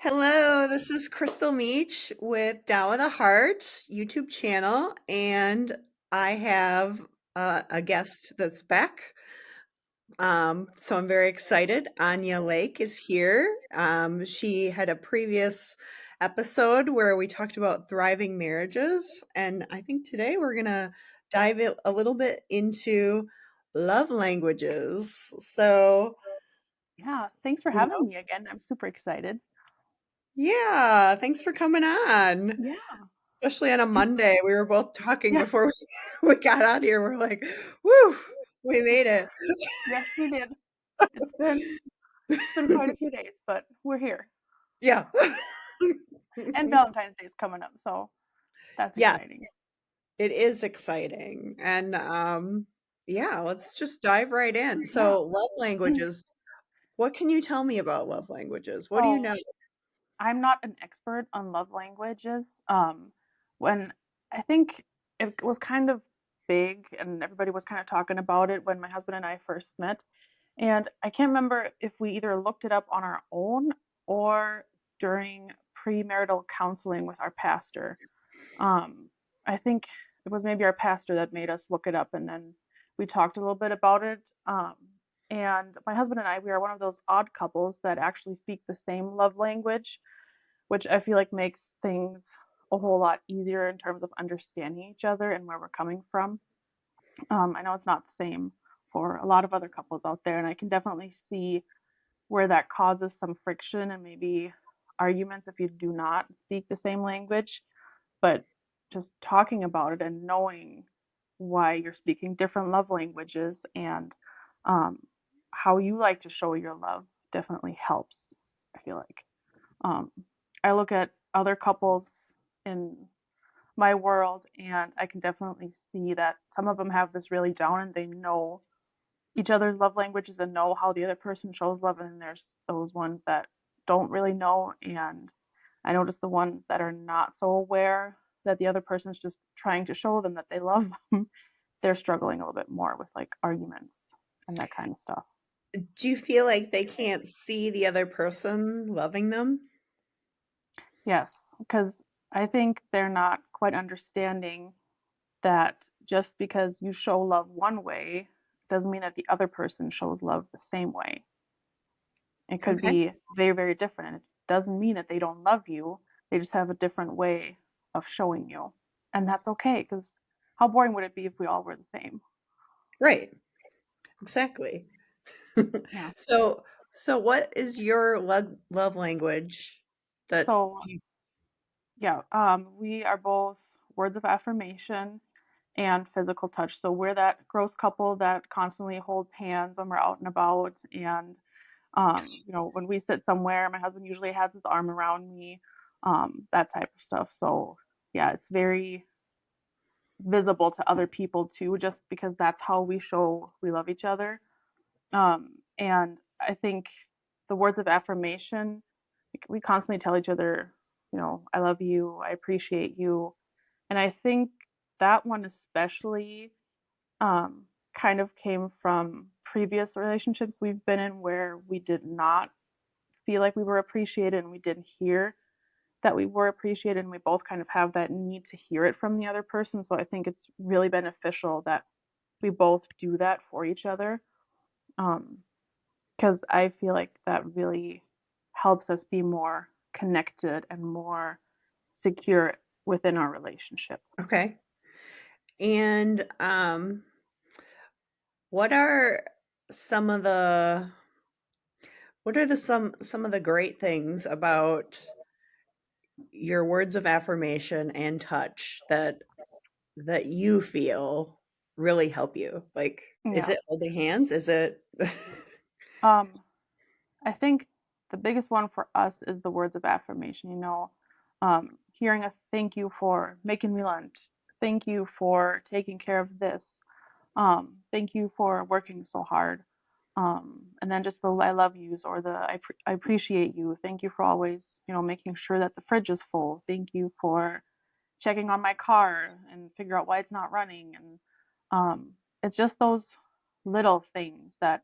Hello, this is Crystal Meach with Tao of the Heart YouTube channel, and I have a guest that's back. So I'm very excited. Anja Lake is here. She had a previous episode where we talked about thriving marriages, and I think today we're gonna dive a little bit into love languages. So, Yeah, thanks for you having know, me again. I'm super excited. yeah, thanks for coming on. Yeah. Especially on a Monday, we were both talking Yeah. before we got out here, we're like, "Woo, we made it." Yes, we did. It's been quite a few days, but we're here. Yeah. And Valentine's Day is coming up, so that's Yes, exciting. it is exciting, and, yeah, let's just dive right in. Yeah. So, love languages, what can you tell me about love languages? What do you know? So I'm not an expert on love languages. When I think it was kind of big and everybody was kind of talking about it when my husband and I first met. And I can't remember if we either looked it up on our own or during premarital counseling with our pastor. Um, I think it was maybe our pastor that made us look it up, and then we talked a little bit about it. And my husband and I, we are one of those odd couples that actually speak the same love language, which I feel like makes things a whole lot easier in terms of understanding each other and where we're coming from. I know it's not the same for a lot of other couples out there, and I can definitely see where that causes some friction and maybe arguments if you do not speak the same language. But just talking about it and knowing why you're speaking different love languages and um, how you like to show your love definitely helps, I feel like. Um, I look at other couples in my world and I can definitely see that some of them have this really down and they know each other's love languages and know how the other person shows love, and then there's those ones that don't really know. And I notice the ones that are not so aware that the other person's just trying to show them that they love them, they're struggling a little bit more with like arguments and that kind of stuff. Do you feel like they can't see the other person loving them? Yes, because I think they're not quite understanding that just because you show love one way doesn't mean that the other person shows love the same way. It could Okay. be very, very different. It doesn't mean that they don't love you. They just have a different way of showing you. And that's okay, because how boring would it be if we all were the same? Right. Exactly. Yeah. So so what is your love language that So, yeah, we are both words of affirmation and physical touch. So we're that gross couple that constantly holds hands when we're out and about. And, when we sit somewhere, my husband usually has his arm around me, that type of stuff. So, yeah, it's very visible to other people too, just because that's how we show we love each other. And I think the words of affirmation, like, we constantly tell each other, I love you, I appreciate you. And I think that one especially um, kind of came from previous relationships we've been in where we did not feel like we were appreciated and we didn't hear that we were appreciated, and we both kind of have that need to hear it from the other person. So I think it's really beneficial that we both do that for each other. Because I feel like that really helps us be more connected and more secure within our relationship. okay. And what are some of the what are the some of the great things about your words of affirmation and touch that you feel really help you? Like, is Yeah. it holding hands? Is it Um, I think the biggest one for us is the words of affirmation, hearing a thank you for making me lunch, thank you for taking care of this, thank you for working so hard. And then just the I love yous or the I appreciate you. Thank you for always, making sure that the fridge is full. Thank you for checking on my car and figure out why it's not running. And it's just those little things that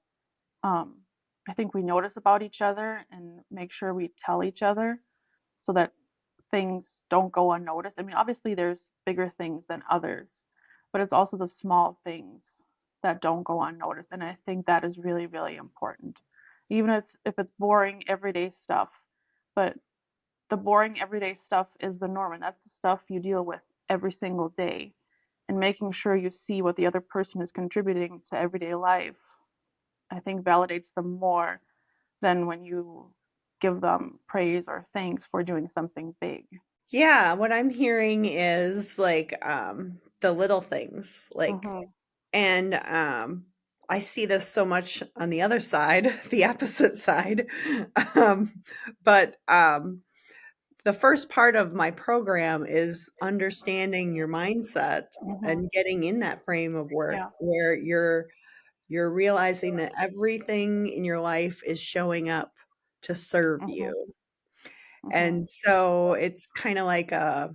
um, I think we notice about each other and make sure we tell each other. so that things don't go unnoticed. I mean, obviously there's bigger things than others, but it's also the small things that don't go unnoticed. And I think that is really, really important. Even if it's boring everyday stuff, but the boring everyday stuff is the norm, and that's the stuff you deal with every single day. And making sure you see what the other person is contributing to everyday life, I think validates them more than when you give them praise or thanks for doing something big. Yeah, what I'm hearing is like the little things, like, Mhm. and I see this so much on the other side, the opposite side. Um but the first part of my program is understanding your mindset Mhm. and getting in that frame of work Yeah. where you're realizing that everything in your life is showing up to serve Mhm. you. Mhm. And so it's kind of like a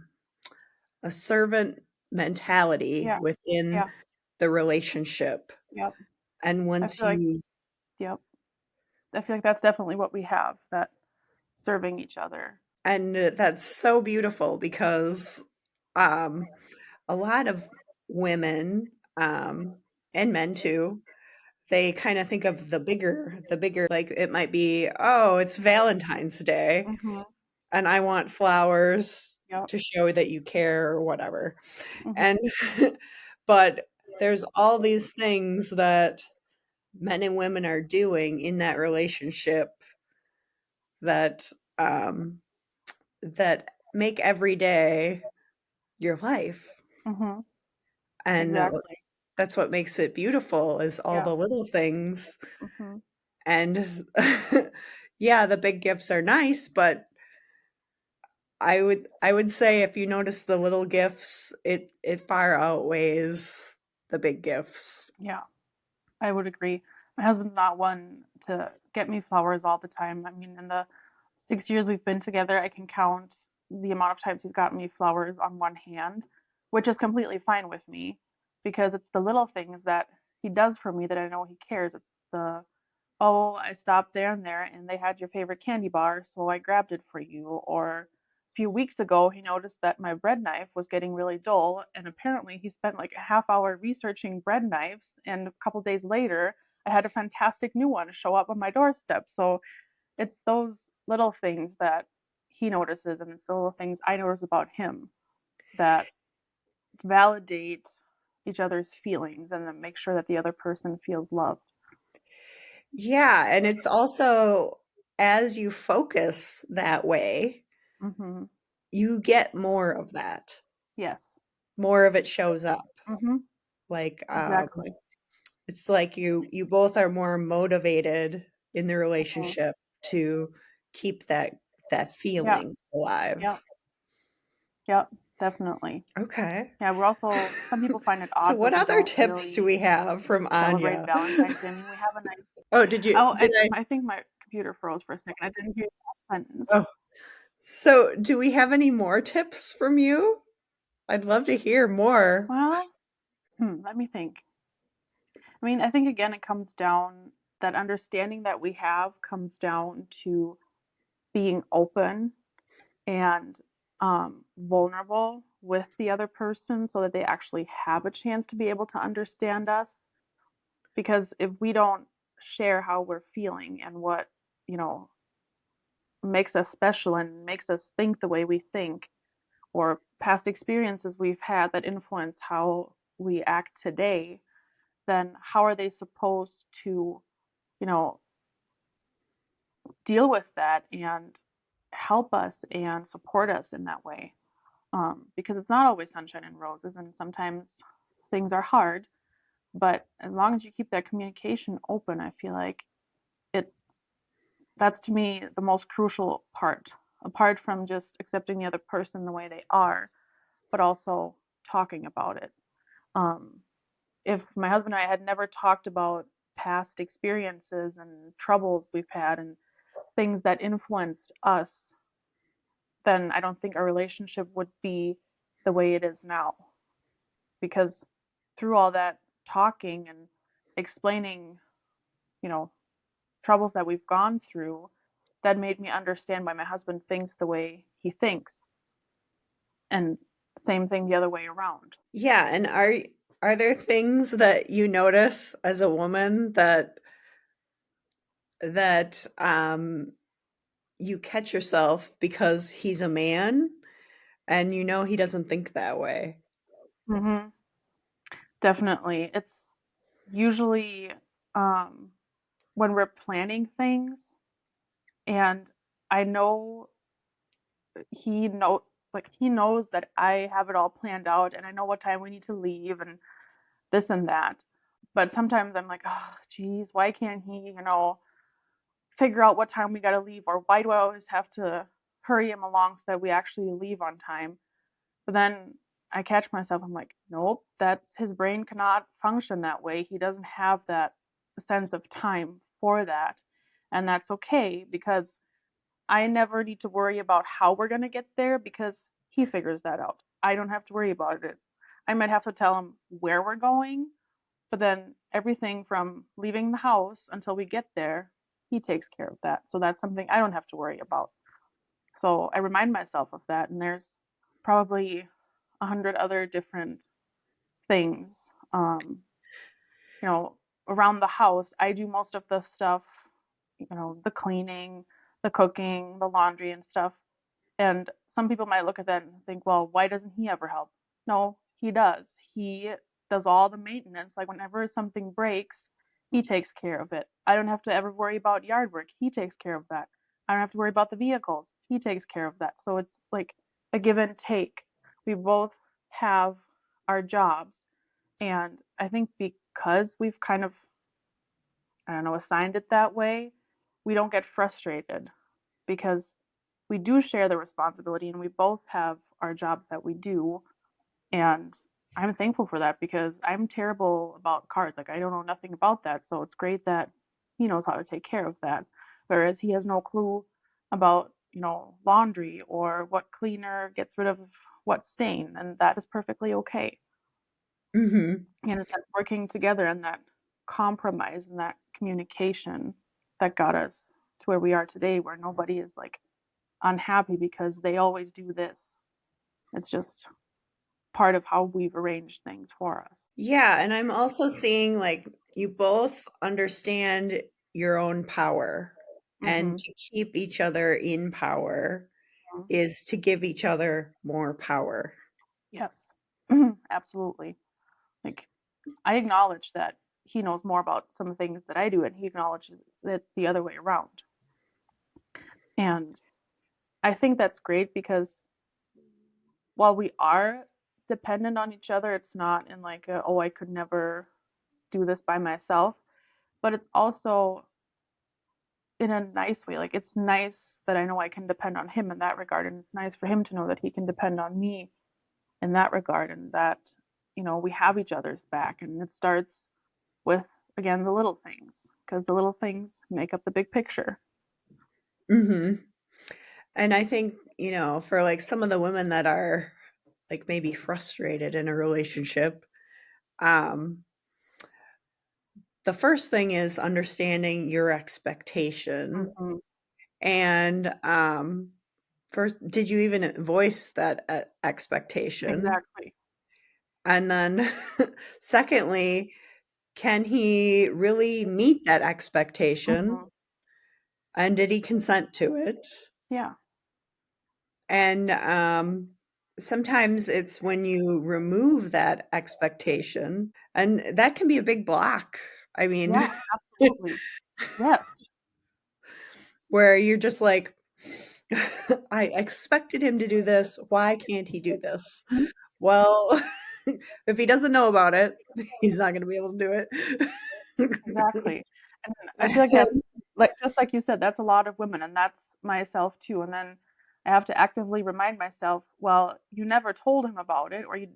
servant mentality Yeah. within Yeah. the relationship. Yep. And I once feel like you yep. I feel like that's definitely what we have, that serving each other. and that's so beautiful because um a lot of women and men too, they kind of think of the bigger, like it might be, oh, it's Valentine's Day Mhm. and I want flowers Yep. to show that you care or whatever. Mhm. And but there's all these things that men and women are doing in that relationship that um that make every day your life. Mhm. And Exactly. that's what makes it beautiful is all Yeah. the little things. Mhm. And yeah, the big gifts are nice, but I would say if you notice the little gifts, it far outweighs the big gifts. Yeah. I would agree. My husband's not one to get me flowers all the time. I mean, in the 6 years we've been together, I can count the amount of times he's gotten me flowers on one hand, which is completely fine with me because it's the little things that he does for me that I know he cares. It's the, oh, I stopped there and there and they had your favorite candy bar, so I grabbed it for you. Or a few weeks ago, he noticed that my bread knife was getting really dull, and apparently he spent like a half hour researching bread knives, and a couple days later, I had a fantastic new one show up on my doorstep. So it's those little things that he notices, and it's the little things I notice about him that validate each other's feelings and then make sure that the other person feels loved. Yeah, and it's also as you focus that way, Mhm. you get more of that. Yes. More of it shows up. Mhm. Like Exactly. it's like you both are more motivated in the Mhm. relationship to keep that Yeah. feeling Yep. alive. Yep. Definitely. Okay. Yeah, we're also some people find it So odd that what we other don't tips do really we have from celebrate Anja? Valentine's Day. I mean, we have a nice Oh, did you oh, did I I think my computer froze for a second. I didn't hear that sentence. Oh, so do we have any more tips from you? I'd love to hear more. Well, let me think. I mean, I think again it comes down that understanding that we have comes down to being open and vulnerable with the other person so that they actually have a chance to be able to understand us. Because if we don't share how we're feeling and what, you know, makes us special and makes us think the way we think, or past experiences we've had that influence how we act today, then how are they supposed to, you know, deal with that and help us and support us in that way? Because it's not always sunshine and roses, and sometimes things are hard. But as long as you keep that communication open, I feel like it that's to me the most crucial part, apart from just accepting the other person the way they are, but also talking about it. Um, if my husband and I had never talked about past experiences and troubles we've had and things that influenced us, then I don't think our relationship would be the way it is now. Because through all that talking and explaining, you know, troubles that we've gone through, that made me understand why my husband thinks the way he thinks, and same thing the other way around. Yeah, and are there things that you notice as a woman that you catch yourself because he's a man and you know he doesn't think that way? Hmm. Definitely. It's usually um, when we're planning things, and I know he know like he knows that I have it all planned out, and I know what time we need to leave and this and that. But sometimes I'm like, oh, geez, why can't he, figure out what time we got to leave, or why do I always have to hurry him along so that we actually leave on time? But then I catch myself, I'm like, nope, that's his brain cannot function that way. He doesn't have that sense of time for that. And that's okay because I never need to worry about how we're going to get there because he figures that out. I don't have to worry about it. I might have to tell him where we're going, but then everything from leaving the house until we get there, he takes care of that. So that's something I don't have to worry about. So I remind myself of that, and there's probably 100 other different things. Um, you know, Around the house, I do most of the stuff, the cleaning, the cooking, the laundry and stuff. And some people might look at that and think, well, why doesn't he ever help? No, he does. He does all the maintenance. Like whenever something breaks, he takes care of it. I don't have to ever worry about yard work. He takes care of that. I don't have to worry about the vehicles. He takes care of that. So it's like a give and take. We both have our jobs. And I think because we've kind of, I don't know, assigned it that way, we don't get frustrated because we do share the responsibility and we both have our jobs that we do. And I'm thankful for that because I'm terrible about cards. Like, I don't know nothing about that. So it's great that he knows how to take care of that. Whereas he has no clue about, laundry or what cleaner gets rid of what stain. And that is perfectly okay. Mhm. And it's that working together and that compromise and that communication that got us to where we are today, where nobody is like unhappy because they always do this. It's just part of how we've arranged things for us. Yeah, and I'm also seeing like you both understand your own power, and Hmm. to keep each other in power is to give each other more power. Yes, absolutely. Like, I acknowledge that he knows more about some things that I do, and he acknowledges it the other way around. And I think that's great because while we are dependent on each other, it's not in like, oh, I could never do this by myself, but it's also in a nice way. Like, it's nice that I know I can depend on him in that regard, and it's nice for him to know that he can depend on me in that regard, and that we have each other's back. And it starts with, again, the little things, because the little things make up the big picture. Mhm. And I think, for like some of the women that are like maybe frustrated in a relationship, um, the first thing is understanding your expectation. Hmm. And first, did you even voice that expectation? Exactly. And then, secondly, can he really meet that expectation? Hmm. And did he consent to it? Yeah. And sometimes it's when you remove that expectation, and that can be a big block. I Yeah, mean, absolutely. Yes. where you're just like, I expected him to do this. Why can't he do this? Mhm. Well, if he doesn't know about it, he's not going to be able to do it. Exactly. And I feel like that's, like, just like you said, that's a lot of women, and that's myself too. And then I have to actively remind myself, well, you never told him about it, or you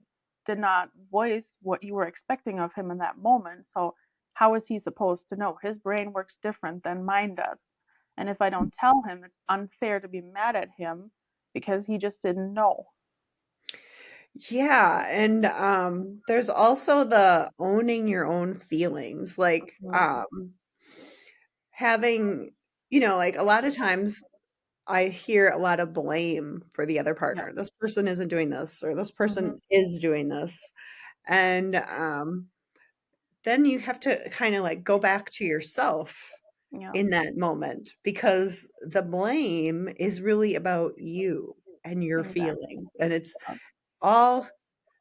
did not voice what you were expecting of him in that moment. So how is he supposed to know? His brain works different than mine does. And if I don't tell him, it's unfair to be mad at him because he just didn't know. Yeah, and there's also the owning your own feelings, like Mhm. having like a lot of times I hear a lot of blame for the other Yeah. partner. This person isn't doing this, or this person Mhm. is doing this. And then you have to kind of like go back to yourself Yeah. in that moment, because the blame is really about you and your Exactly. feelings. And it's Yeah. all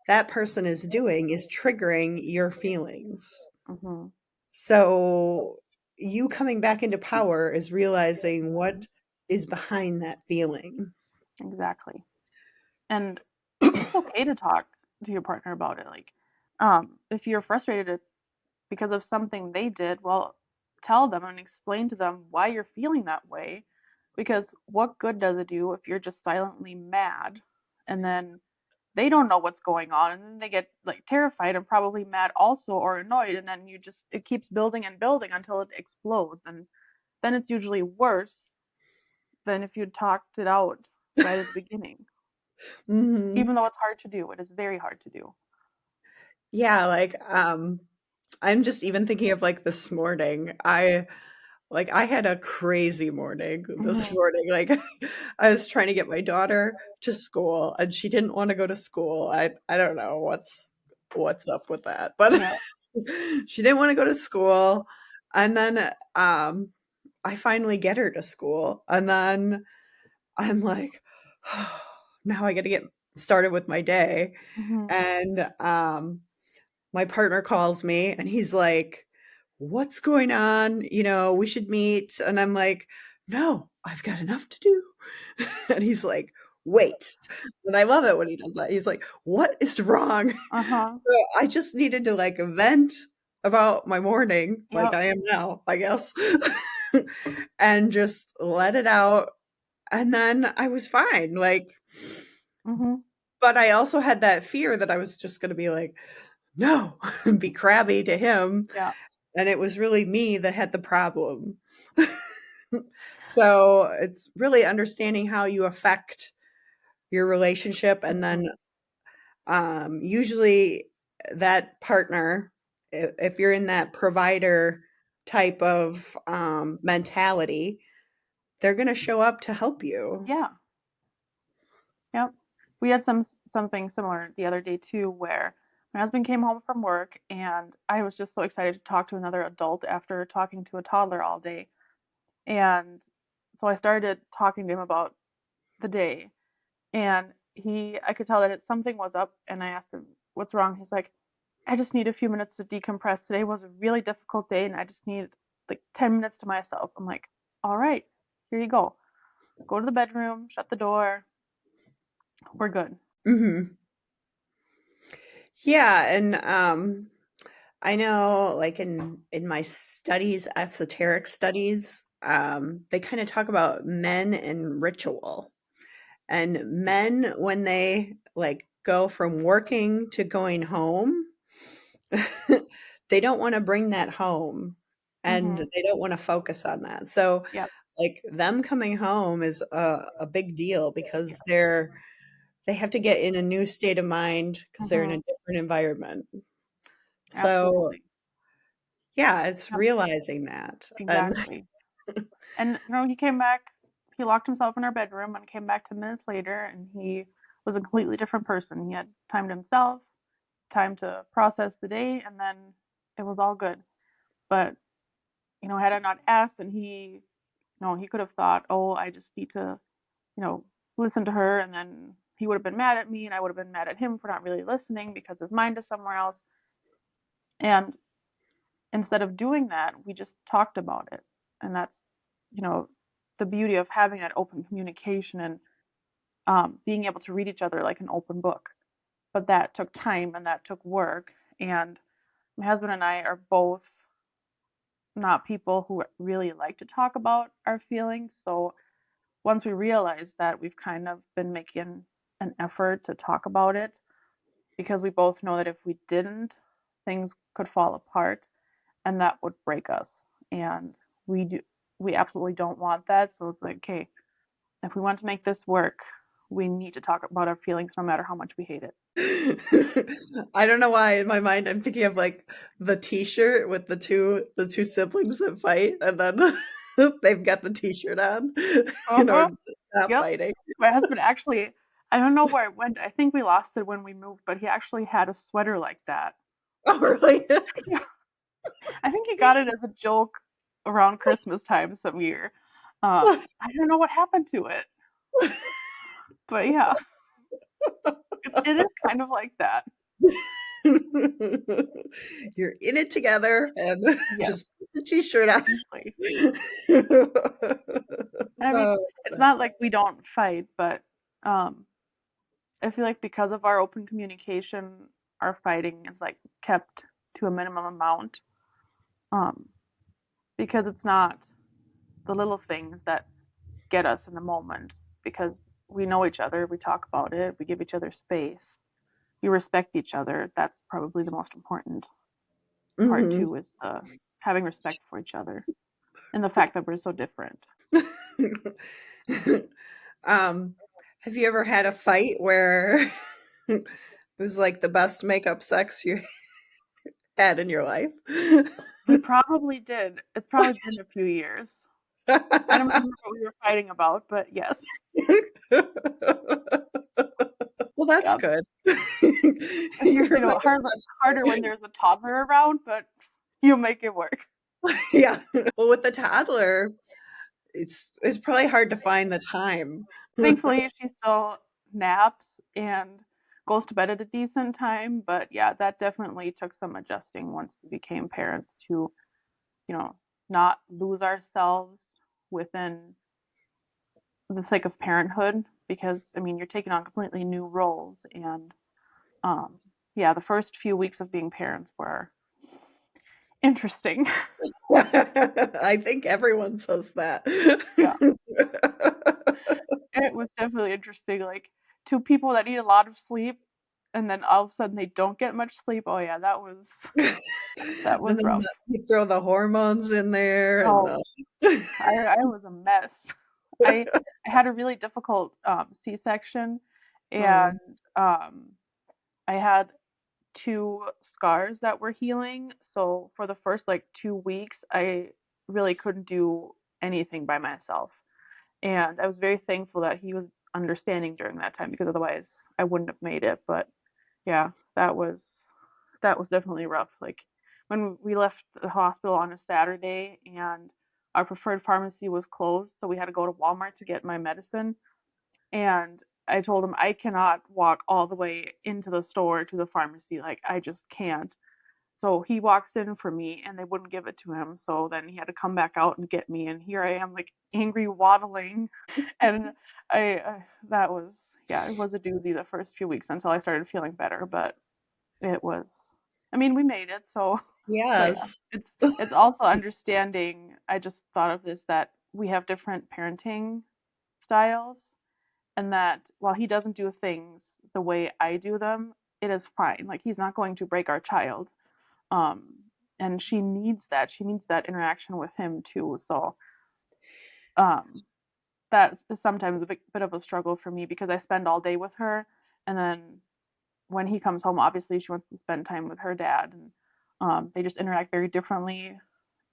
that person is doing is triggering your feelings. Mhm. So you coming back into power is realizing what is behind that feeling. Exactly. And it's okay to talk to your partner about it. Like, if you're frustrated because of something they did, well, tell them and explain to them why you're feeling that way. Because what good does it do if you're just silently mad and then they don't know what's going on and then they get like terrified and probably mad also or annoyed and then it keeps building and building until it explodes and then it's usually worse than if you'd talked it out right at the beginning. Mhm. Even though it's hard to do, it is very hard to do. Yeah, like, I'm just even thinking of, like, this morning. I had a crazy morning this Mhm. morning, like, I was trying to get my daughter to school, and she didn't wanna go to school. I don't know what's up with that, but Yeah. she didn't wanna go to school, and then, I finally get her to school, and then I'm like, "Now I gotta get started with my day," Mhm. and, my partner calls me and he's like, "What's going on? We should meet." And I'm like, "No, I've got enough to do." And he's like, "Wait." And I love it when he does that. He's like, "What is wrong?" Uh-huh. So I just needed to like vent about my morning, like Yep. I am now, I guess, and just let it out. And then I was fine. Like, Mhm. but I also had that fear that I was just going to be like, no, be crabby to him. Yeah. And it was really me that had the problem. So it's really understanding how you affect your relationship. And then Mhm. usually that partner, if you're in that provider type of mentality, they're going to show up to help you. Yeah. Yep. We had something similar the other day too, where my husband came home from work and I was just so excited to talk to another adult after talking to a toddler all day. And so I started talking to him about the day and I could tell that something was up and I asked him, "What's wrong?" He's like, "I just need a few minutes to decompress. Today was a really difficult day and I just need like 10 minutes to myself." I'm like, "All right, here you go. Go to the bedroom, shut the door. We're good." Hmm. Yeah, and I know, like in my studies, esoteric studies, they kind of talk about men and ritual. And men, when they like go from working to going home, they don't want to bring that home, and Mhm. they don't want to focus on that. So, Yep. like them coming home is a big deal because they have to get in a new state of mind because they're in a Mhm. different environment. So Absolutely. yeah, it's Yep. realizing that. And Exactly. And he came back, he locked himself in our bedroom and came back 10 minutes later and he was a completely different person. He had time to himself, time to process the day, and then it was all good. But, had I not asked, then he could have thought, "Oh, I just need to, you know, listen to her," and then he would have been mad at me and I would have been mad at him for not really listening because his mind is somewhere else. And instead of doing that, we just talked about it. And that's, you know, the beauty of having that open communication and being able to read each other like an open book. But that took time and that took work. And my husband and I are both not people who really like to talk about our feelings. So once we realized that, we've kind of been making an effort to talk about it because we both know that if we didn't, things could fall apart and that would break us. And we do we absolutely don't want that. So it's like, okay, if we want to make this work, we need to talk about our feelings no matter how much we hate it. I don't know why in my mind I'm thinking of like the T-shirt with the two siblings that fight, and then They've got the t-shirt on in Uh-huh. order to stop Yep. fighting. My husband actually, I don't know where it went. I think we lost it when we moved, but he actually had a sweater like that. Oh, really? Yeah. I think he got it as a joke around Christmas time some year. I don't know what happened to it, but yeah, it is kind of like that. You're in it together and Yes, just put the t-shirt on. exactly. And I mean, Oh, it's not like we don't fight, but um, I feel like because of our open communication, our fighting is like kept to a minimum amount. Um, because it's not the little things that get us in the moment. Because we know each other, we talk about it, we give each other space, you respect each other. That's probably the most important part mhm. too, is the having respect for each other and the fact that we're so different. Um, have you ever had a fight where it was like the best makeup sex you had in your life? We probably did. It's probably been a few years. I don't remember what we were fighting about, but yes. Well, that's Yeah. good. It's You just, remember the best harder when there's a toddler around, but you make it work. yeah. Well, with the toddler, it's probably hard to find the time. Thankfully, she still naps and goes to bed at a decent time, but yeah, that definitely took some adjusting once we became parents to, you know, not lose ourselves within the thick of parenthood because I mean, you're taking on completely new roles and um yeah, the first few weeks of being parents were interesting. I think everyone says that. Yeah. It was definitely interesting, like, two people that need a lot of sleep, and then all of a sudden they don't get much sleep. Oh, yeah, that And was then rough. you throw the hormones in there and Oh, the I was a mess. I I had a really difficult, C-section, Oh. and, I had 2 scars that were healing, so for the first, like, 2 weeks, I really couldn't do anything by myself. And I was very thankful that he was understanding during that time because otherwise I wouldn't have made it. But yeah, that was definitely rough. Like when we left the hospital on a Saturday and our preferred pharmacy was closed, so we had to go to Walmart to get my medicine. And I told him I cannot walk all the way into the store to the pharmacy. Like I just can't. So he walks in for me and they wouldn't give it to him. So then he had to come back out and get me. And here I am, like angry, waddling. And that was, yeah, it was a doozy the first few weeks until I started feeling better. But it was, I mean, we made it. So, but yeah, Yes. it's also understanding. I just thought of this that we have different parenting styles and that while he doesn't do things the way I do them, it is fine. Like he's not going to break our child. Um, and she needs that. She needs that interaction with him too. So um, that is sometimes a bit of a struggle for me because I spend all day with her, and then when he comes home, obviously she wants to spend time with her dad, and they just interact very differently.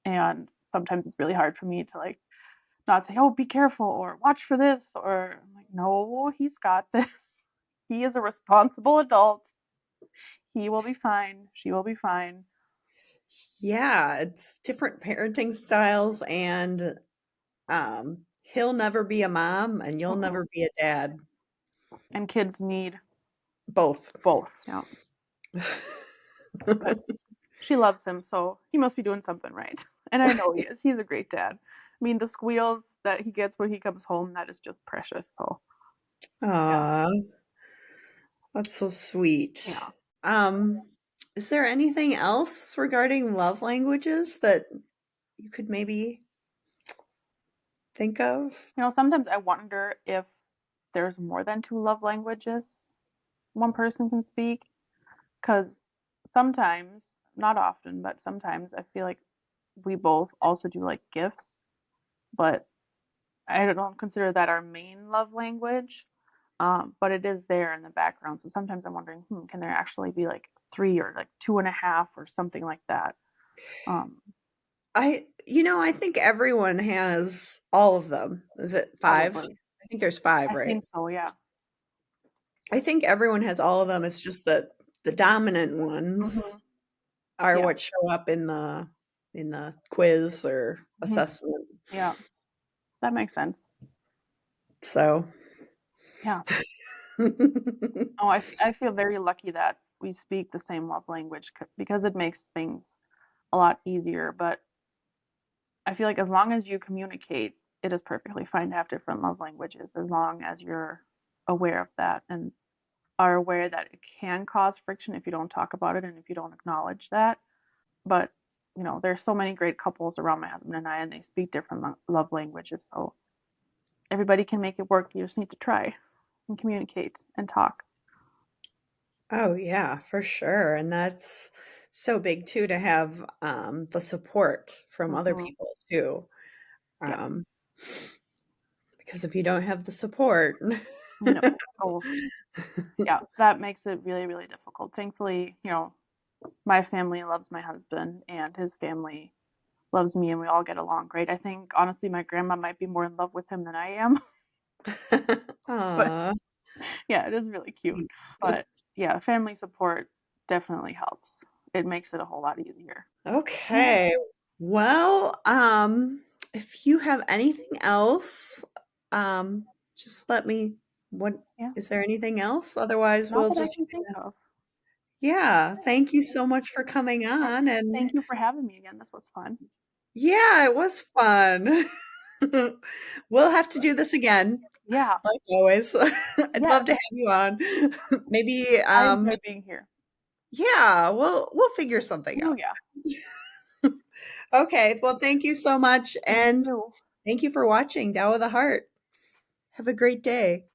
And sometimes it's really hard for me to like not say, "Oh, be careful," or "Watch for this," or I'm like, "No, he's got this. He is a responsible adult. He will be fine. She will be fine." Yeah, it's different parenting styles and he'll never be a mom and you'll Mm-mm. never be a dad. And kids need Both. both. Yeah, but she loves him, so he must be doing something right. And I know he is. He's a great dad. I mean, the squeals that he gets when he comes home, that is just precious. So, yeah. Aw, that's so sweet. Yeah. Um, is there anything else regarding love languages that you could maybe think of? You know, sometimes I wonder if there's more than two love languages one person can speak because sometimes, not often, but sometimes I feel like we both also do like gifts, but I don't consider that our main love language. But it is there in the background. So sometimes I'm wondering, can there actually be like three or like two and a half or something like that? Um, I think everyone has all of them. Is it 5? Probably. I think there's 5, I right? think so, yeah. I think everyone has all of them. It's just that the dominant ones Mhm. are Yeah. what show up in the quiz or Mhm. assessment. Yeah. That makes sense. So Yeah. Oh, I feel very lucky that we speak the same love language because it makes things a lot easier, but I feel like as long as you communicate, it is perfectly fine to have different love languages as long as you're aware of that and are aware that it can cause friction if you don't talk about it and if you don't acknowledge that. But, there's so many great couples around my husband and I, and they speak different love languages. So everybody can make it work. You just need to try and communicate and talk. Oh yeah, for sure. And that's so big too to have the support from other Hmm. people too. Yeah. Um, because if you don't have the support, No. Oh, yeah. That makes it really, really difficult. Thankfully, my family loves my husband and his family loves me and we all get along great. I think honestly my grandma might be more in love with him than I am. But Aw. yeah, it is really cute. But yeah, family support definitely helps. It makes it a whole lot easier. Yeah. Okay. Well, if you have anything else, um, just let me what Yeah. is there anything else? Otherwise, Not we'll that I just can think of. yeah, thank you Thank so much for coming yeah. on and Thank you for having me again. This was fun. yeah, it was fun. We'll have to do this again, Yeah. like always. I'd love Yes. to have you on. Maybe, I enjoy being here. yeah, we'll figure something Oh out. yeah. Okay, well, thank you so much, Thank and you. thank you for watching Tao of the Heart. Have a great day.